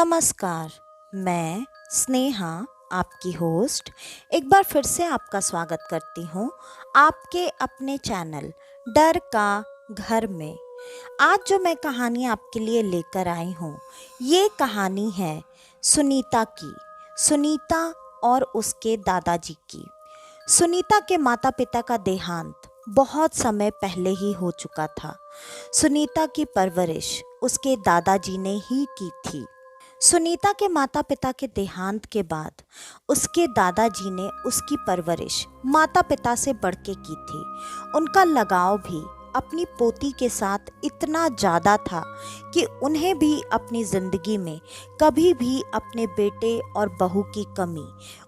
नमस्कार। मैं स्नेहा, आपकी होस्ट, एक बार फिर से आपका स्वागत करती हूँ आपके अपने चैनल डर का घर में। आज जो मैं कहानी आपके लिए लेकर आई हूँ, ये कहानी है सुनीता की। सुनीता और उसके दादाजी की। सुनीता के माता पिता का देहांत बहुत समय पहले ही हो चुका था। सुनीता की परवरिश उसके दादाजी ने ही की थी। सुनीता के माता पिता के देहांत के बाद उसके दादाजी ने उसकी परवरिश माता पिता से बढ़ के की थी। उनका लगाव भी अपनी पोती के साथ इतना ज़्यादा था कि उन्हें भी अपनी ज़िंदगी में कभी भी अपने बेटे और बहू की कमी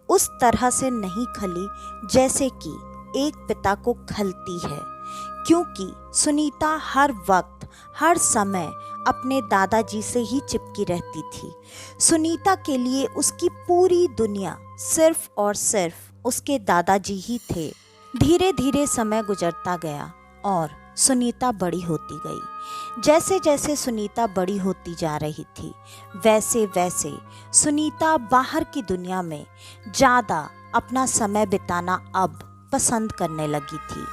उस तरह से नहीं खली जैसे कि एक पिता को खलती है, क्योंकि सुनीता हर वक्त हर समय अपने दादाजी से ही चिपकी रहती थी। सुनीता के लिए उसकी पूरी दुनिया सिर्फ और सिर्फ उसके दादाजी ही थे। धीरे धीरे समय गुजरता गया और सुनीता बड़ी होती गई। जैसे जैसे सुनीता बड़ी होती जा रही थी, वैसे वैसे सुनीता बाहर की दुनिया में ज़्यादा अपना समय बिताना अब पसंद करने लगी थी।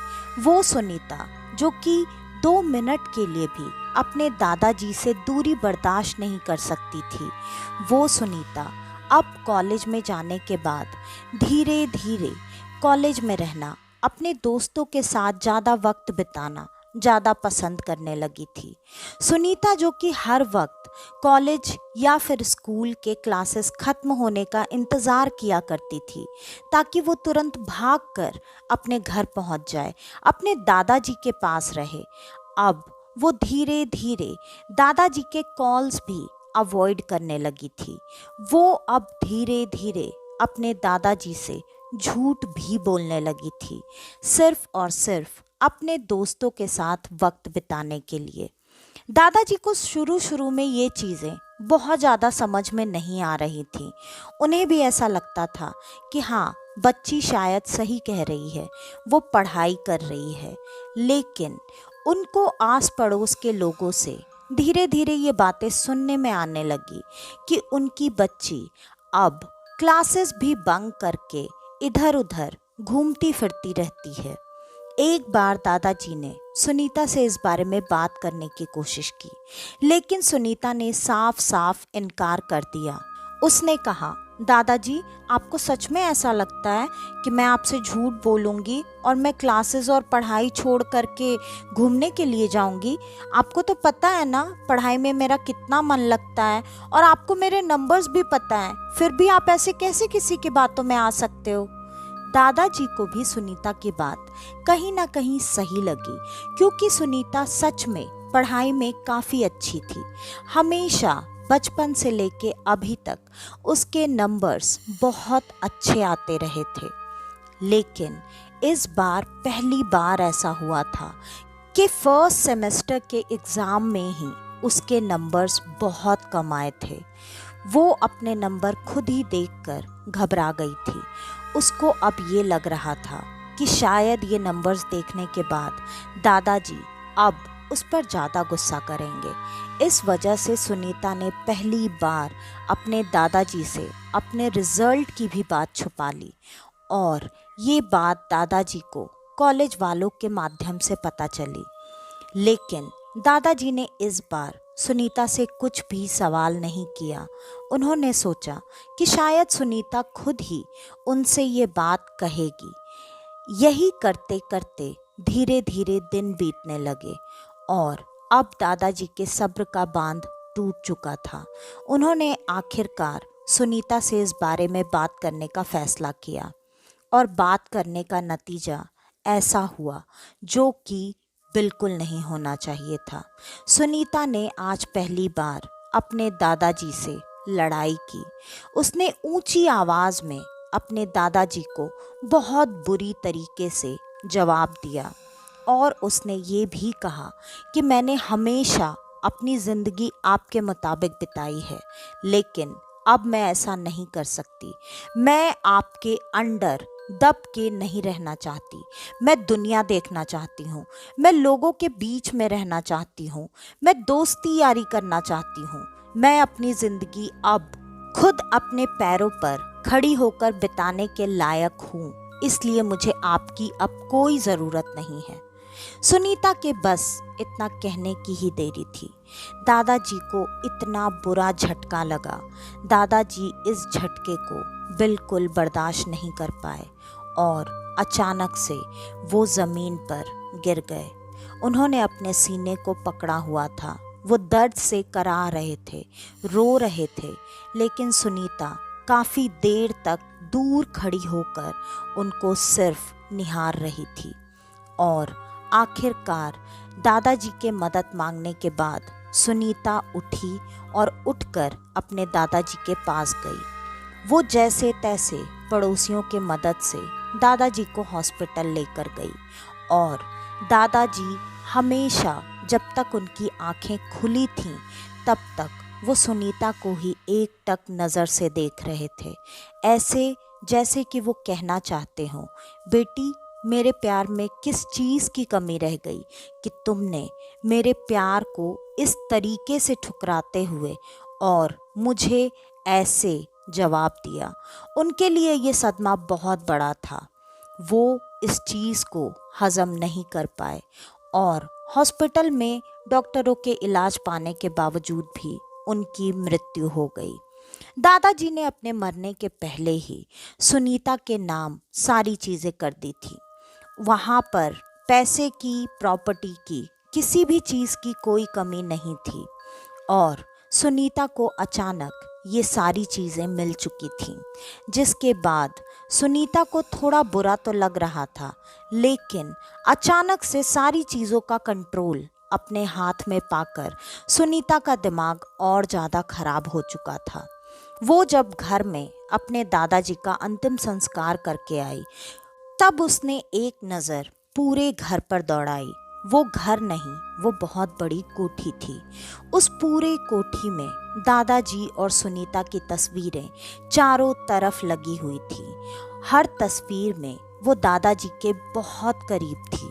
वो सुनीता जो कि 2 मिनट के लिए भी अपने दादाजी से दूरी बर्दाश्त नहीं कर सकती थी, वो सुनीता अब कॉलेज में जाने के बाद धीरे धीरे कॉलेज में रहना, अपने दोस्तों के साथ ज़्यादा वक्त बिताना ज़्यादा पसंद करने लगी थी। सुनीता जो कि हर वक्त कॉलेज या फिर स्कूल के क्लासेस ख़त्म होने का इंतज़ार किया करती थी ताकि वो तुरंत भागकर अपने घर पहुंच जाए, अपने दादाजी के पास रहे। अब वो धीरे धीरे दादाजी के कॉल्स भी अवॉइड करने लगी थी। वो अब धीरे धीरे अपने दादाजी से झूठ भी बोलने लगी थी, सिर्फ और सिर्फ अपने दोस्तों के साथ वक्त बिताने के लिए। दादाजी को शुरू शुरू में ये चीज़ें बहुत ज़्यादा समझ में नहीं आ रही थी। उन्हें भी ऐसा लगता था कि हाँ, बच्ची शायद सही कह रही है, वो पढ़ाई कर रही है। लेकिन उनको आस पड़ोस के लोगों से धीरे धीरे ये बातें सुनने में आने लगी कि उनकी बच्ची अब क्लासेस भी बंक करके इधर उधर घूमती फिरती रहती है। एक बार दादाजी ने सुनीता से इस बारे में बात करने की कोशिश की, लेकिन सुनीता ने साफ साफ इनकार कर दिया। उसने कहा, दादाजी, आपको सच में ऐसा लगता है कि मैं आपसे झूठ बोलूँगी और मैं क्लासेस और पढ़ाई छोड़ करके घूमने के लिए जाऊँगी? आपको तो पता है ना पढ़ाई में मेरा कितना मन लगता है, और आपको मेरे नंबर्स भी पता हैं, फिर भी आप ऐसे कैसे किसी की बातों में आ सकते हो? दादाजी को भी सुनीता की बात कहीं ना कहीं सही लगी, क्योंकि सुनीता सच में पढ़ाई में काफ़ी अच्छी थी। हमेशा बचपन से लेके अभी तक उसके नंबर्स बहुत अच्छे आते रहे थे। लेकिन इस बार पहली बार ऐसा हुआ था कि फर्स्ट सेमेस्टर के एग्ज़ाम में ही उसके नंबर्स बहुत कम आए थे। वो अपने नंबर खुद ही देखकर घबरा गई थी। उसको अब ये लग रहा था कि शायद ये नंबर्स देखने के बाद दादाजी अब उस पर ज़्यादा गुस्सा करेंगे। इस वजह से सुनीता ने पहली बार अपने दादाजी से अपने रिज़ल्ट की भी बात छुपा ली, और ये बात दादाजी को कॉलेज वालों के माध्यम से पता चली। लेकिन दादाजी ने इस बार सुनीता से कुछ भी सवाल नहीं किया। उन्होंने सोचा कि शायद सुनीता खुद ही उनसे ये बात कहेगी। यही करते करते धीरे धीरे दिन बीतने लगे और अब दादाजी के सब्र का बांध टूट चुका था। उन्होंने आखिरकार सुनीता से इस बारे में बात करने का फैसला किया, और बात करने का नतीजा ऐसा हुआ जो कि बिल्कुल नहीं होना चाहिए था। सुनीता ने आज पहली बार अपने दादाजी से लड़ाई की। उसने ऊंची आवाज़ में अपने दादाजी को बहुत बुरी तरीके से जवाब दिया, और उसने ये भी कहा कि मैंने हमेशा अपनी ज़िंदगी आपके मुताबिक बिताई है, लेकिन अब मैं ऐसा नहीं कर सकती। मैं आपके अंडर दब के नहीं रहना चाहती। मैं दुनिया देखना चाहती हूँ, मैं लोगों के बीच में रहना चाहती हूँ, मैं दोस्ती यारी करना चाहती हूँ। मैं अपनी ज़िंदगी अब खुद अपने पैरों पर खड़ी होकर बिताने के लायक हूँ, इसलिए मुझे आपकी अब कोई ज़रूरत नहीं है। सुनीता के बस इतना कहने की ही देरी थी। दादाजी को इतना बुरा झटका लगा। दादाजी इस झटके को बिल्कुल बर्दाश्त नहीं कर पाए और अचानक से वो ज़मीन पर गिर गए। उन्होंने अपने सीने को पकड़ा हुआ था। वो दर्द से कराह रहे थे, रो रहे थे, लेकिन सुनीता काफ़ी देर तक दूर खड़ी होकर उनको सिर्फ निहार रही थी। और आखिरकार दादाजी के मदद मांगने के बाद सुनीता उठी और उठकर अपने दादाजी के पास गई। वो जैसे तैसे पड़ोसियों के मदद से दादाजी को हॉस्पिटल लेकर गई और दादाजी हमेशा जब तक उनकी आंखें खुली थीं तब तक वो सुनीता को ही एकटक नज़र से देख रहे थे, ऐसे जैसे कि वो कहना चाहते हों, बेटी मेरे प्यार में किस चीज़ की कमी रह गई कि तुमने मेरे प्यार को इस तरीके से ठुकराते हुए और मुझे ऐसे जवाब दिया। उनके लिए ये सदमा बहुत बड़ा था। वो इस चीज़ को हज़म नहीं कर पाए और हॉस्पिटल में डॉक्टरों के इलाज पाने के बावजूद भी उनकी मृत्यु हो गई। दादाजी ने अपने मरने के पहले ही सुनीता के नाम सारी चीज़ें कर दी थी। वहाँ पर पैसे की, प्रॉपर्टी की, किसी भी चीज़ की कोई कमी नहीं थी और सुनीता को अचानक ये सारी चीज़ें मिल चुकी थीं, जिसके बाद सुनीता को थोड़ा बुरा तो लग रहा था, लेकिन अचानक से सारी चीज़ों का कंट्रोल अपने हाथ में पाकर सुनीता का दिमाग और ज़्यादा खराब हो चुका था। वो जब घर में अपने दादाजी का अंतिम संस्कार करके आई तब उसने एक नज़र पूरे घर पर दौड़ाई। वो घर नहीं, वो बहुत बड़ी कोठी थी। उस पूरे कोठी में दादाजी और सुनीता की तस्वीरें चारों तरफ लगी हुई थी। हर तस्वीर में वो दादाजी के बहुत करीब थी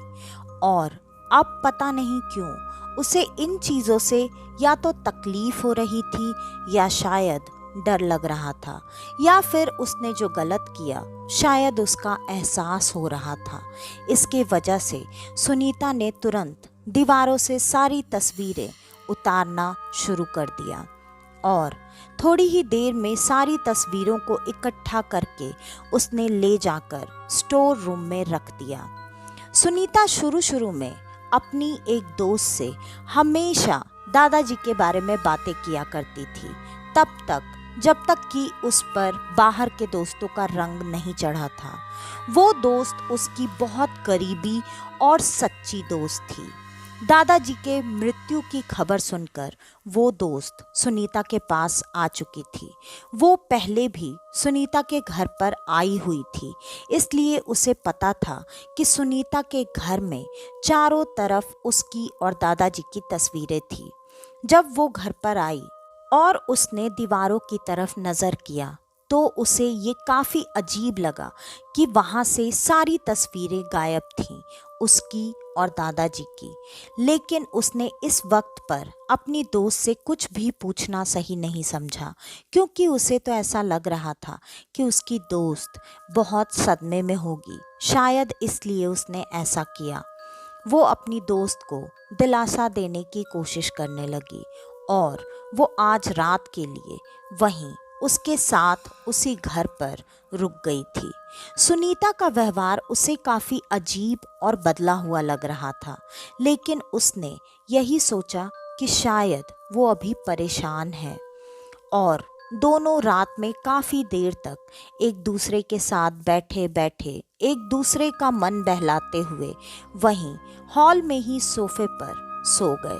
और अब पता नहीं क्यों उसे इन चीज़ों से या तो तकलीफ़ हो रही थी या शायद डर लग रहा था, या फिर उसने जो गलत किया शायद उसका एहसास हो रहा था। इसके वजह से सुनीता ने तुरंत दीवारों से सारी तस्वीरें उतारना शुरू कर दिया और थोड़ी ही देर में सारी तस्वीरों को इकट्ठा करके उसने ले जाकर स्टोर रूम में रख दिया। सुनीता शुरू में अपनी एक दोस्त से हमेशा दादाजी के बारे में बातें किया करती थी, जब तक कि उस पर बाहर के दोस्तों का रंग नहीं चढ़ा था। वो दोस्त उसकी बहुत करीबी और सच्ची दोस्त थी। दादाजी के मृत्यु की खबर सुनकर वो दोस्त सुनीता के पास आ चुकी थी। वो पहले भी सुनीता के घर पर आई हुई थी, इसलिए उसे पता था कि सुनीता के घर में चारों तरफ उसकी और दादाजी की तस्वीरें थी। जब वो घर पर आई और उसने दीवारों की तरफ नज़र किया तो उसे ये काफ़ी अजीब लगा कि वहाँ से सारी तस्वीरें गायब थीं, उसकी और दादाजी की। लेकिन उसने इस वक्त पर अपनी दोस्त से कुछ भी पूछना सही नहीं समझा, क्योंकि उसे तो ऐसा लग रहा था कि उसकी दोस्त बहुत सदमे में होगी। शायद इसलिए उसने ऐसा किया। वो अपनी दोस्त को दिलासा देने की कोशिश करने लगी और वो आज रात के लिए वहीं उसके साथ उसी घर पर रुक गई थी। सुनीता का व्यवहार उसे काफ़ी अजीब और बदला हुआ लग रहा था, लेकिन उसने यही सोचा कि शायद वो अभी परेशान है और दोनों रात में काफ़ी देर तक एक दूसरे के साथ बैठे बैठे एक दूसरे का मन बहलाते हुए वहीं हॉल में ही सोफे पर सो गए।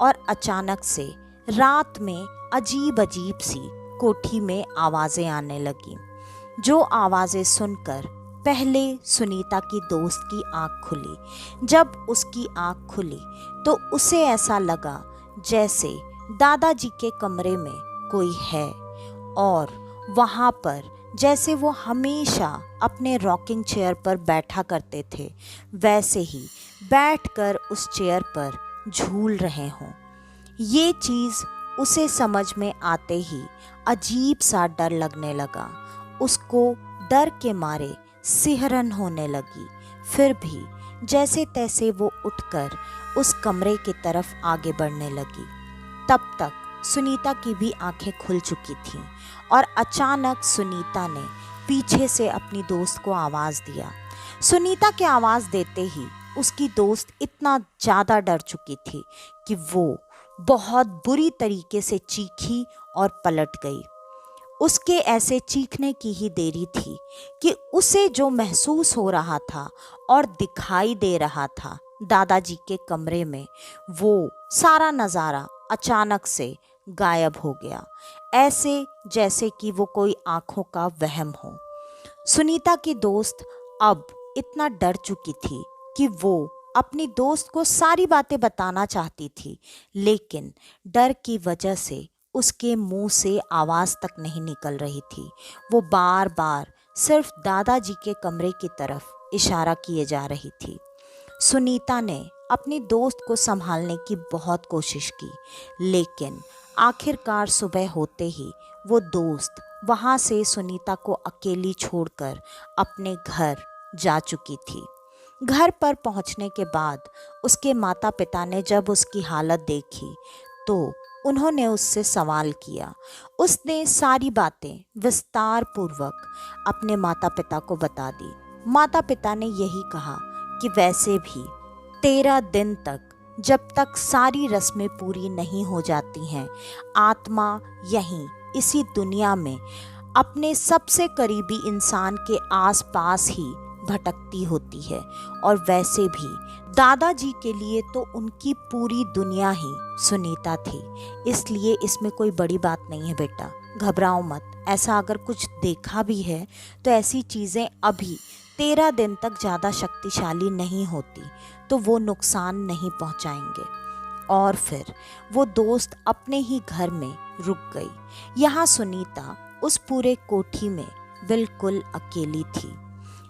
और अचानक से रात में अजीब अजीब सी कोठी में आवाज़ें आने लगीं, जो आवाज़ें सुनकर पहले सुनीता की दोस्त की आँख खुली। जब उसकी आँख खुली तो उसे ऐसा लगा जैसे दादाजी के कमरे में कोई है और वहाँ पर जैसे वो हमेशा अपने रॉकिंग चेयर पर बैठा करते थे वैसे ही बैठकर उस चेयर पर झूल रहे हों। ये चीज़ उसे समझ में आते ही अजीब सा डर लगने लगा। उसको डर के मारे सिहरन होने लगी। फिर भी जैसे तैसे वो उठकर उस कमरे की तरफ आगे बढ़ने लगी। तब तक सुनीता की भी आंखें खुल चुकी थीं और अचानक सुनीता ने पीछे से अपनी दोस्त को आवाज़ दिया। सुनीता के आवाज़ देते ही उसकी दोस्त इतना ज़्यादा डर चुकी थी कि वो बहुत बुरी तरीके से चीखी और पलट गई। उसके ऐसे चीखने की ही देरी थी कि उसे जो महसूस हो रहा था और दिखाई दे रहा था दादाजी के कमरे में, वो सारा नज़ारा अचानक से गायब हो गया, ऐसे जैसे कि वो कोई आंखों का वहम हो। सुनीता की दोस्त अब इतना डर चुकी थी कि वो अपनी दोस्त को सारी बातें बताना चाहती थी, लेकिन डर की वजह से उसके मुंह से आवाज़ तक नहीं निकल रही थी। वो बार बार सिर्फ दादाजी के कमरे की तरफ इशारा किए जा रही थी। सुनीता ने अपनी दोस्त को संभालने की बहुत कोशिश की, लेकिन आखिरकार सुबह होते ही वो दोस्त वहाँ से सुनीता को अकेली छोड़कर अपने घर जा चुकी थी। घर पर पहुँचने के बाद उसके माता पिता ने जब उसकी हालत देखी तो उन्होंने उससे सवाल किया। उसने सारी बातें विस्तार पूर्वक अपने माता पिता को बता दी। माता पिता ने यही कहा कि वैसे भी 13 दिन तक जब तक सारी रस्में पूरी नहीं हो जाती हैं, आत्मा यहीं इसी दुनिया में अपने सबसे करीबी इंसान के आसपास ही भटकती होती है। और वैसे भी दादाजी के लिए तो उनकी पूरी दुनिया ही सुनीता थी, इसलिए इसमें कोई बड़ी बात नहीं है बेटा, घबराओ मत। ऐसा अगर कुछ देखा भी है तो ऐसी चीज़ें अभी 13 दिन तक ज़्यादा शक्तिशाली नहीं होती, तो वो नुकसान नहीं पहुंचाएंगे। और फिर वो दोस्त अपने ही घर में रुक गई। यहाँ सुनीता उस पूरे कोठी में बिल्कुल अकेली थी।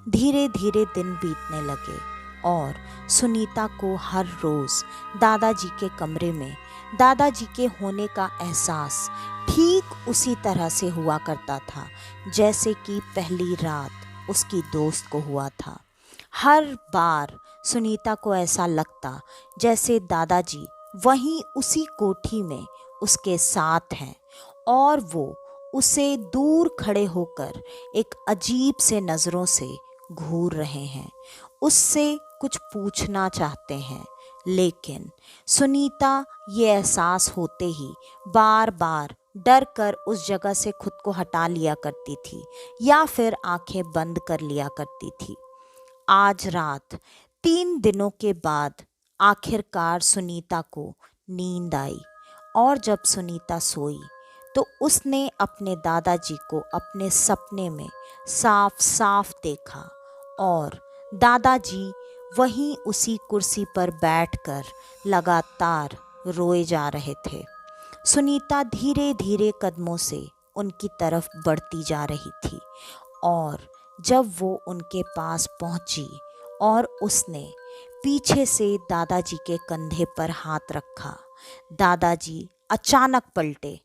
धीरे धीरे दिन बीतने लगे और सुनीता को हर रोज़ दादाजी के कमरे में दादाजी के होने का एहसास ठीक उसी तरह से हुआ करता था जैसे कि पहली रात उसकी दोस्त को हुआ था। हर बार सुनीता को ऐसा लगता जैसे दादाजी वहीं उसी कोठी में उसके साथ हैं और वो उसे दूर खड़े होकर एक अजीब से नज़रों से घूर रहे हैं, उससे कुछ पूछना चाहते हैं। लेकिन सुनीता ये एहसास होते ही बार बार डर कर उस जगह से खुद को हटा लिया करती थी या फिर आंखें बंद कर लिया करती थी। आज रात 3 दिनों के बाद आखिरकार सुनीता को नींद आई और जब सुनीता सोई तो उसने अपने दादाजी को अपने सपने में साफ साफ देखा और दादाजी वहीं उसी कुर्सी पर बैठकर लगातार रोए जा रहे थे। सुनीता धीरे धीरे कदमों से उनकी तरफ बढ़ती जा रही थी और जब वो उनके पास पहुंची और उसने पीछे से दादाजी के कंधे पर हाथ रखा, दादाजी अचानक पलटे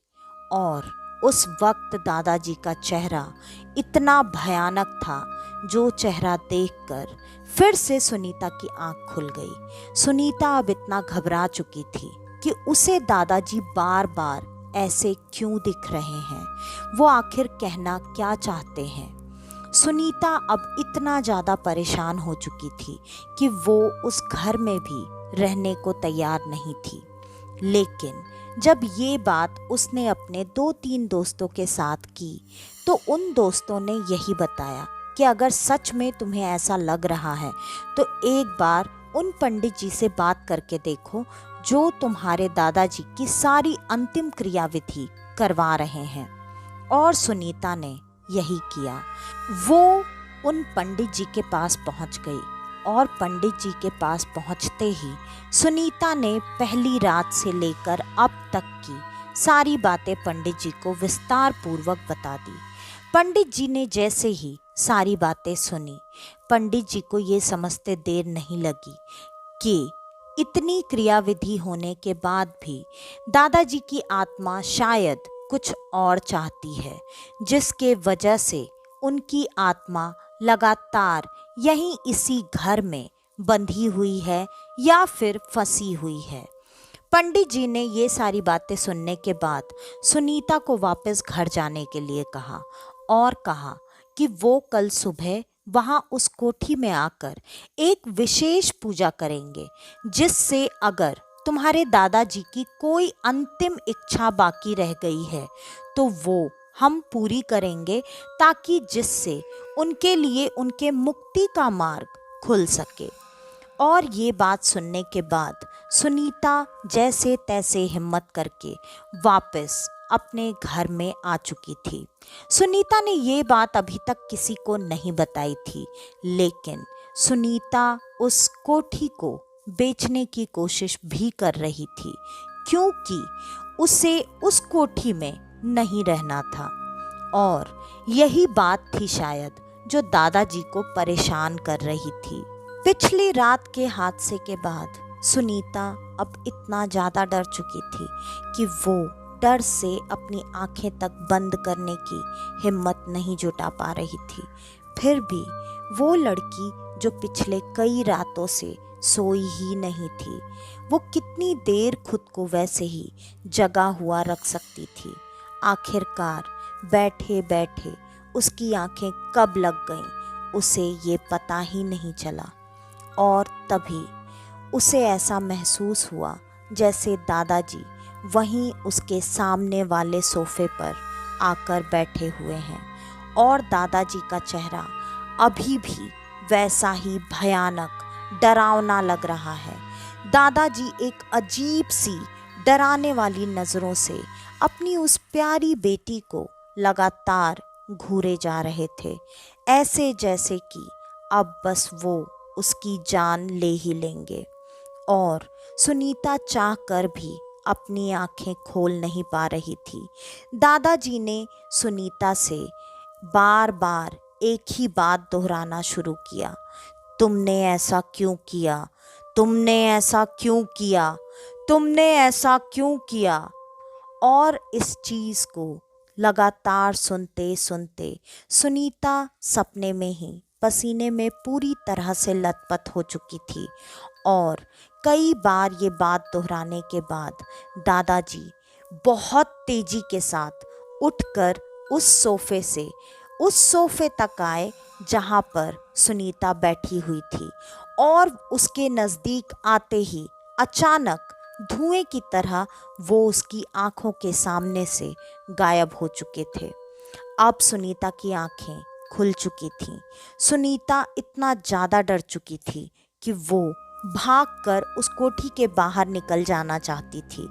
और उस वक्त दादाजी का चेहरा इतना भयानक था जो चेहरा देखकर फिर से सुनीता की आंख खुल गई। सुनीता अब इतना घबरा चुकी थी कि उसे दादाजी बार बार ऐसे क्यों दिख रहे हैं, वो आखिर कहना क्या चाहते हैं। सुनीता अब इतना ज़्यादा परेशान हो चुकी थी कि वो उस घर में भी रहने को तैयार नहीं थी। लेकिन जब ये बात उसने अपने 2-3 दोस्तों के साथ की तो उन दोस्तों ने यही बताया कि अगर सच में तुम्हें ऐसा लग रहा है तो एक बार उन पंडित जी से बात करके देखो जो तुम्हारे दादाजी की सारी अंतिम क्रियाविधि करवा रहे हैं। और सुनीता ने यही किया। वो उन पंडित जी के पास पहुंच गई और पंडित जी के पास पहुंचते ही सुनीता ने पहली रात से लेकर अब तक की सारी बातें पंडित जी को विस्तार पूर्वक बता दी। पंडित जी ने जैसे ही सारी बातें सुनी, पंडित जी को ये समझते देर नहीं लगी कि इतनी क्रियाविधि होने के बाद भी दादाजी की आत्मा शायद कुछ और चाहती है, जिसके वजह से उनकी आत्मा लगातार यहीं इसी घर में बंधी हुई है या फिर फंसी हुई है। पंडित जी ने ये सारी बातें सुनने के बाद सुनीता को वापस घर जाने के लिए कहा और कहा कि वो कल सुबह वहाँ उस कोठी में आकर एक विशेष पूजा करेंगे, जिससे अगर तुम्हारे दादाजी की कोई अंतिम इच्छा बाकी रह गई है तो वो हम पूरी करेंगे, ताकि जिससे उनके लिए उनके मुक्ति का मार्ग खुल सके। और ये बात सुनने के बाद सुनीता जैसे तैसे हिम्मत करके वापस अपने घर में आ चुकी थी। सुनीता ने ये बात अभी तक किसी को नहीं बताई थी, लेकिन सुनीता उस कोठी को बेचने की कोशिश भी कर रही थी, क्योंकि उसे उस कोठी में नहीं रहना था। और यही बात थी शायद जो दादाजी को परेशान कर रही थी। पिछली रात के हादसे के बाद सुनीता अब इतना ज़्यादा डर चुकी थी कि वो डर से अपनी आंखें तक बंद करने की हिम्मत नहीं जुटा पा रही थी। फिर भी वो लड़की जो पिछले कई रातों से सोई ही नहीं थी, वो कितनी देर खुद को वैसे ही जगा हुआ रख सकती थी। आखिरकार बैठे बैठे उसकी आंखें कब लग गईं उसे ये पता ही नहीं चला। और तभी उसे ऐसा महसूस हुआ जैसे दादाजी वहीं उसके सामने वाले सोफे पर आकर बैठे हुए हैं, और दादाजी का चेहरा अभी भी वैसा ही भयानक डरावना लग रहा है। दादाजी एक अजीब सी डराने वाली नज़रों से अपनी उस प्यारी बेटी को लगातार घूरे जा रहे थे, ऐसे जैसे कि अब बस वो उसकी जान ले ही लेंगे। और सुनीता चाह कर भी अपनी आंखें खोल नहीं पा रही थी। दादाजी ने सुनीता से बार बार एक ही बात दोहराना शुरू किया, तुमने ऐसा क्यों किया, तुमने ऐसा क्यों किया, तुमने ऐसा क्यों किया। और इस चीज़ को लगातार सुनते सुनते सुनीता सपने में ही पसीने में पूरी तरह से लथपथ हो चुकी थी। और कई बार ये बात दोहराने के बाद दादाजी बहुत तेजी के साथ उठकर उस सोफे तक आए जहाँ पर सुनीता बैठी हुई थी, और उसके नज़दीक आते ही अचानक धुएं की तरह वो उसकी आंखों के सामने से गायब हो चुके थे। अब सुनीता की आंखें खुल चुकी थीं। सुनीता इतना ज़्यादा डर चुकी थी कि वो भागकर उस कोठी के बाहर निकल जाना चाहती थी,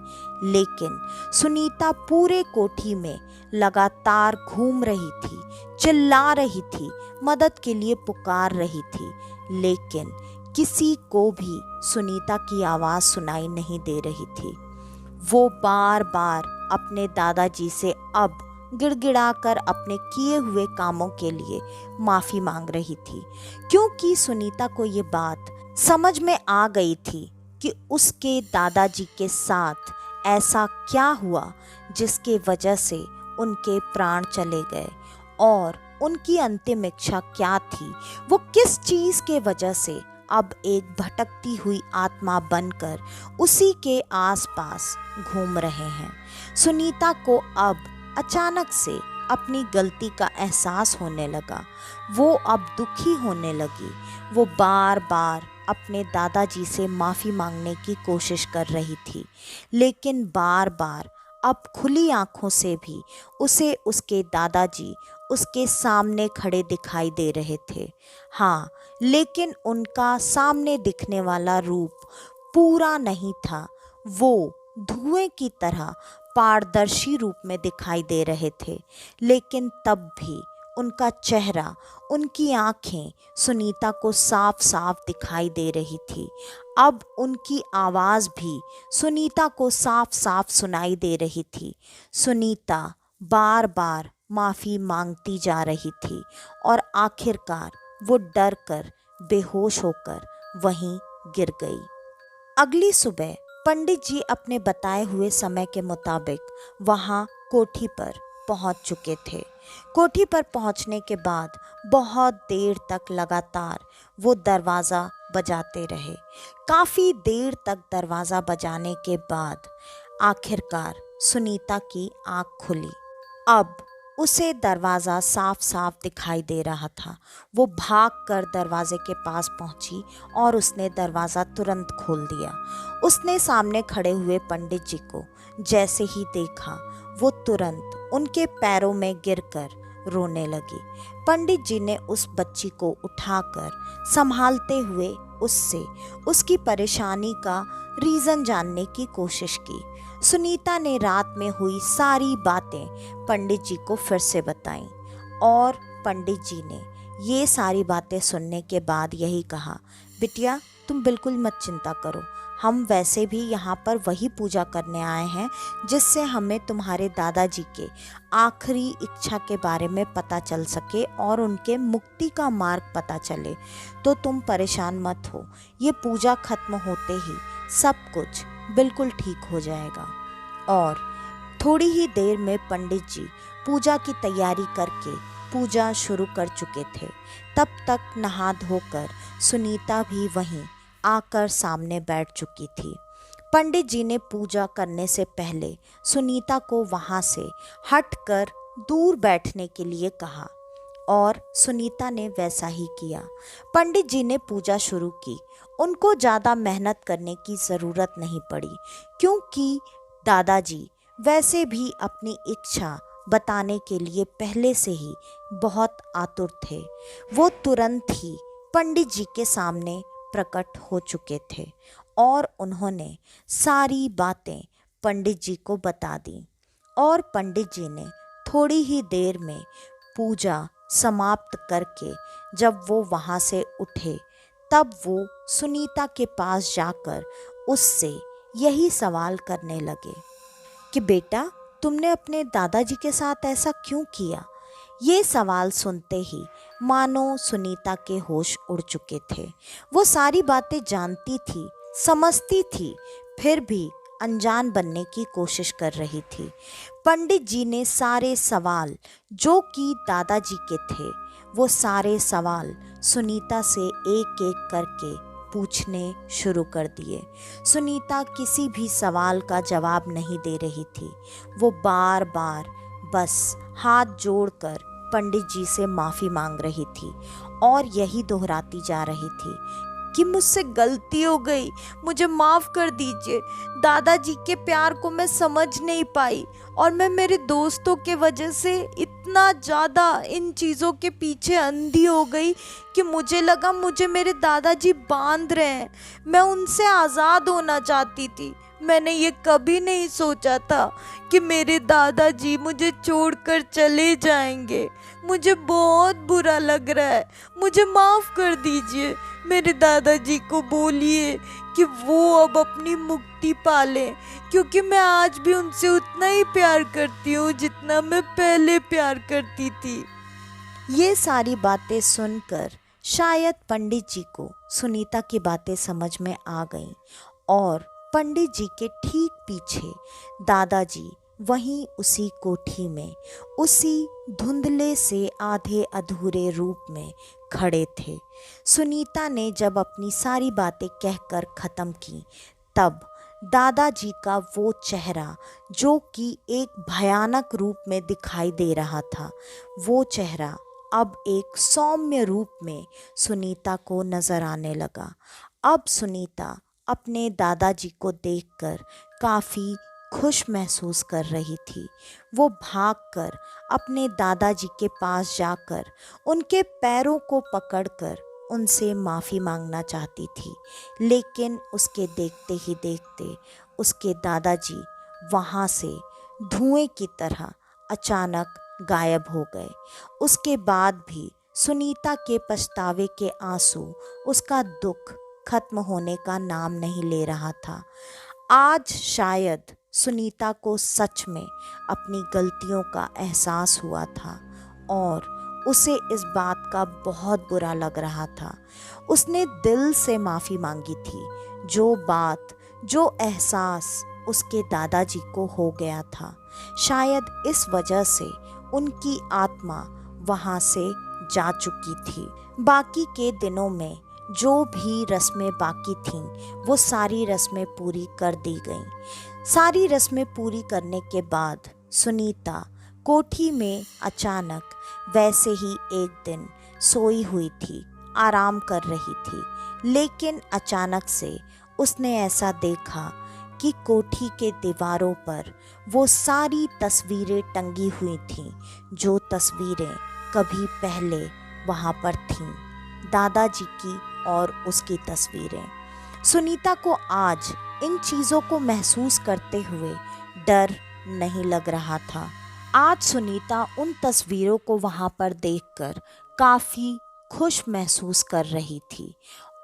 लेकिन सुनीता पूरे कोठी में लगातार घूम रही थी, चिल्ला रही थी, मदद के लिए पुकार रही थी, लेकिन किसी को भी सुनीता की आवाज़ सुनाई नहीं दे रही थी। वो बार बार अपने दादाजी से अब गिड़गिड़ाकर अपने किए हुए कामों के लिए माफ़ी मांग रही थी, क्योंकि सुनीता को ये बात समझ में आ गई थी कि उसके दादाजी के साथ ऐसा क्या हुआ जिसके वजह से उनके प्राण चले गए, और उनकी अंतिम इच्छा क्या थी, वो किस चीज़ के वजह से अब एक भटकती हुई आत्मा बनकर उसी के आसपास घूम रहे हैं। सुनीता को अब अचानक से अपनी गलती का एहसास होने लगा। वो अब दुखी होने लगी। वो बार बार अपने दादाजी से माफ़ी मांगने की कोशिश कर रही थी, लेकिन बार बार अब खुली आंखों से भी उसे उसके दादाजी उसके सामने खड़े दिखाई दे रहे थे। हाँ, लेकिन उनका सामने दिखने वाला रूप पूरा नहीं था। वो धुएं की तरह पारदर्शी रूप में दिखाई दे रहे थे, लेकिन तब भी उनका चेहरा, उनकी आंखें सुनीता को साफ साफ दिखाई दे रही थी। अब उनकी आवाज़ भी सुनीता को साफ साफ सुनाई दे रही थी। सुनीता बार बार माफ़ी मांगती जा रही थी, और आखिरकार वो डर कर बेहोश होकर वहीं गिर गई। अगली सुबह पंडित जी अपने बताए हुए समय के मुताबिक वहां कोठी पर पहुंच चुके थे। कोठी पर पहुंचने के बाद बहुत देर तक लगातार वो दरवाज़ा बजाते रहे। काफ़ी देर तक दरवाज़ा बजाने के बाद आखिरकार सुनीता की आँख खुली। अब उसे दरवाज़ा साफ साफ दिखाई दे रहा था। वो भागकर दरवाजे के पास पहुंची और उसने दरवाज़ा तुरंत खोल दिया। उसने सामने खड़े हुए पंडित जी को जैसे ही देखा, वो तुरंत उनके पैरों में गिरकर रोने लगी। पंडित जी ने उस बच्ची को उठाकर संभालते हुए उससे उसकी परेशानी का रीज़न जानने की कोशिश की। सुनीता ने रात में हुई सारी बातें पंडित जी को फिर से बताईं और पंडित जी ने ये सारी बातें सुनने के बाद यही कहा, बिटिया तुम बिल्कुल मत चिंता करो, हम वैसे भी यहाँ पर वही पूजा करने आए हैं जिससे हमें तुम्हारे दादाजी के आखिरी इच्छा के बारे में पता चल सके और उनके मुक्ति का मार्ग पता चले। तो तुम परेशान मत हो, ये पूजा खत्म होते ही सब कुछ बिल्कुल ठीक हो जाएगा। और थोड़ी ही देर में पंडित जी पूजा की तैयारी करके पूजा शुरू कर चुके थे। तब तक नहा धोकर सुनीता भी वहीं आकर सामने बैठ चुकी थी। पंडित जी ने पूजा करने से पहले सुनीता को वहां से हटकर दूर बैठने के लिए कहा और सुनीता ने वैसा ही किया। पंडित जी ने पूजा शुरू की। उनको ज़्यादा मेहनत करने की ज़रूरत नहीं पड़ी क्योंकि दादाजी वैसे भी अपनी इच्छा बताने के लिए पहले से ही बहुत आतुर थे। वो तुरंत ही पंडित जी के सामने प्रकट हो चुके थे और उन्होंने सारी बातें पंडित जी को बता दी। और पंडित जी ने थोड़ी ही देर में पूजा समाप्त करके जब वो वहाँ से उठे, तब वो सुनीता के पास जाकर उससे यही सवाल करने लगे कि बेटा तुमने अपने दादाजी के साथ ऐसा क्यों किया। ये सवाल सुनते ही मानो सुनीता के होश उड़ चुके थे। वो सारी बातें जानती थी, समझती थी, फिर भी अनजान बनने की कोशिश कर रही थी। पंडित जी ने सारे सवाल जो कि दादाजी के थे, वो सारे सवाल सुनीता से एक एक करके पूछने शुरू कर दिए। सुनीता किसी भी सवाल का जवाब नहीं दे रही थी। वो बार बार बस हाथ जोड़कर पंडित जी से माफ़ी मांग रही थी और यही दोहराती जा रही थी कि मुझसे गलती हो गई, मुझे माफ़ कर दीजिए। दादाजी के प्यार को मैं समझ नहीं पाई और मैं मेरे दोस्तों के वजह से इतना ज़्यादा इन चीज़ों के पीछे अंधी हो गई कि मुझे लगा मुझे मेरे दादाजी बांध रहे हैं। मैं उनसे आज़ाद होना चाहती थी। मैंने ये कभी नहीं सोचा था कि मेरे दादाजी मुझे छोड़कर चले जाएंगे। मुझे बहुत बुरा लग रहा है, मुझे माफ़ कर दीजिए। मेरे दादाजी को बोलिए कि वो अब अपनी मुक्ति पाले, क्योंकि मैं आज भी उनसे उतना ही प्यार करती हूँ जितना मैं पहले प्यार करती थी। ये सारी बातें सुनकर शायद पंडित जी को सुनीता की बातें समझ में आ गईं और पंडित जी के ठीक पीछे दादाजी वहीं उसी कोठी में उसी धुंधले से आधे अधूरे रूप में खड़े थे। सुनीता ने जब अपनी सारी बातें कहकर ख़त्म की, तब दादाजी का वो चेहरा जो कि एक भयानक रूप में दिखाई दे रहा था, वो चेहरा अब एक सौम्य रूप में सुनीता को नज़र आने लगा। अब सुनीता अपने दादाजी को देखकर काफ़ी खुश महसूस कर रही थी। वो भागकर अपने दादाजी के पास जाकर उनके पैरों को पकड़कर उनसे माफ़ी मांगना चाहती थी, लेकिन उसके देखते ही देखते उसके दादाजी वहाँ से धुएं की तरह अचानक गायब हो गए। उसके बाद भी सुनीता के पछतावे के आंसू, उसका दुख खत्म होने का नाम नहीं ले रहा था। आज शायद सुनीता को सच में अपनी गलतियों का एहसास हुआ था और उसे इस बात का बहुत बुरा लग रहा था। उसने दिल से माफ़ी मांगी थी। जो बात, जो एहसास उसके दादाजी को हो गया था, शायद इस वजह से उनकी आत्मा वहाँ से जा चुकी थी। बाकी के दिनों में जो भी रस्में बाकी थीं, वो सारी रस्में पूरी कर दी गईं। सारी रस्में पूरी करने के बाद सुनीता कोठी में अचानक वैसे ही एक दिन सोई हुई थी, आराम कर रही थी। लेकिन अचानक से उसने ऐसा देखा कि कोठी के दीवारों पर वो सारी तस्वीरें टंगी हुई थीं, जो तस्वीरें कभी पहले वहाँ पर थीं, दादाजी की और उसकी तस्वीरें। सुनीता को आज इन चीज़ों को महसूस करते हुए डर नहीं लग रहा था। आज सुनीता उन तस्वीरों को वहाँ पर देखकर काफ़ी खुश महसूस कर रही थी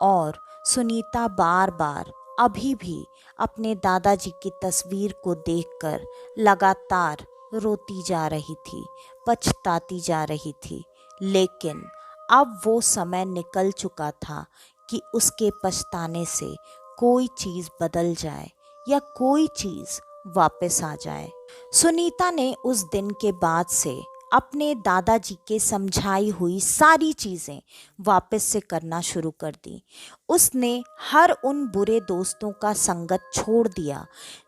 और सुनीता बार बार अभी भी अपने दादाजी की तस्वीर को देखकर लगातार रोती जा रही थी, पछताती जा रही थी। लेकिन अब वो समय निकल चुका था कि उसके पछताने से कोई चीज़ बदल जाए या कोई चीज़ वापस आ जाए। सुनीता ने उस दिन के बाद से अपने दादाजी के समझाई हुई सारी चीज़ें वापस से करना शुरू कर दी। उसने हर उन बुरे दोस्तों का संगत छोड़ दिया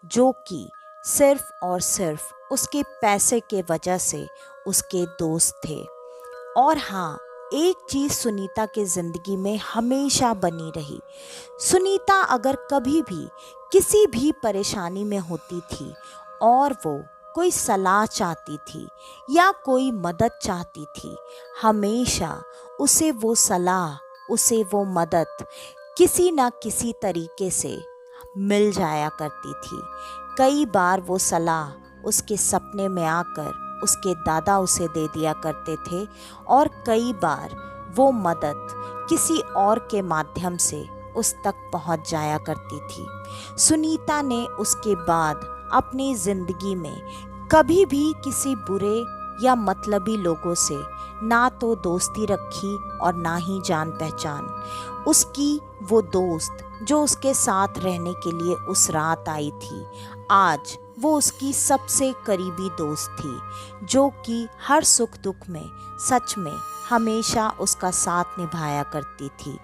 जो कि सिर्फ और सिर्फ उसके पैसे के वजह से उसके दोस्त थे। और हाँ, एक चीज़ सुनीता के ज़िंदगी में हमेशा बनी रही। सुनीता अगर कभी भी किसी भी परेशानी में होती थी और वो कोई सलाह चाहती थी या कोई मदद चाहती थी, हमेशा उसे वो सलाह, उसे वो मदद किसी ना किसी तरीके से मिल जाया करती थी। कई बार वो सलाह उसके सपने में आकर उसके दादा उसे दे दिया करते थे और कई बार वो मदद किसी और के माध्यम से उस तक पहुंच जाया करती थी। सुनीता ने उसके बाद अपनी ज़िंदगी में कभी भी किसी बुरे या मतलबी लोगों से ना तो दोस्ती रखी और ना ही जान पहचान। उसकी वो दोस्त जो उसके साथ रहने के लिए उस रात आई थी, आज वो उसकी सबसे करीबी दोस्त थी, जो कि हर सुख दुख में सच में हमेशा उसका साथ निभाया करती थी,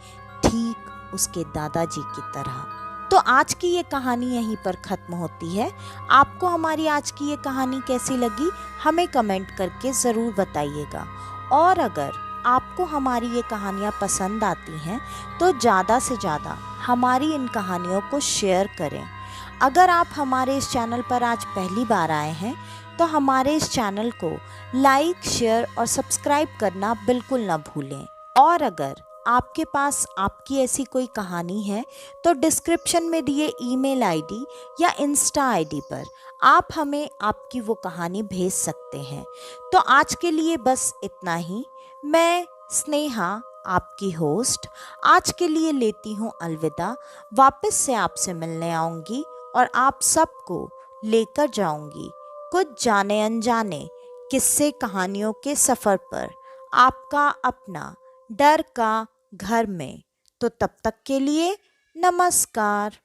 ठीक उसके दादाजी की तरह। तो आज की ये कहानी यहीं पर ख़त्म होती है। आपको हमारी आज की ये कहानी कैसी लगी, हमें कमेंट करके ज़रूर बताइएगा। और अगर आपको हमारी ये कहानियाँ पसंद आती हैं तो ज़्यादा से ज़्यादा हमारी इन कहानियों को शेयर करें। अगर आप हमारे इस चैनल पर आज पहली बार आए हैं तो हमारे इस चैनल को लाइक, शेयर और सब्सक्राइब करना बिल्कुल ना भूलें। और अगर आपके पास आपकी ऐसी कोई कहानी है तो डिस्क्रिप्शन में दिए ईमेल आईडी या इंस्टा आईडी पर आप हमें आपकी वो कहानी भेज सकते हैं। तो आज के लिए बस इतना ही। मैं स्नेहा, आपकी होस्ट, आज के लिए लेती हूँ अलविदा। वापस से आपसे मिलने आऊँगी और आप सबको लेकर जाऊँगी कुछ जाने अनजाने किस्से कहानियों के सफ़र पर, आपका अपना डर का घर में। तो तब तक के लिए नमस्कार।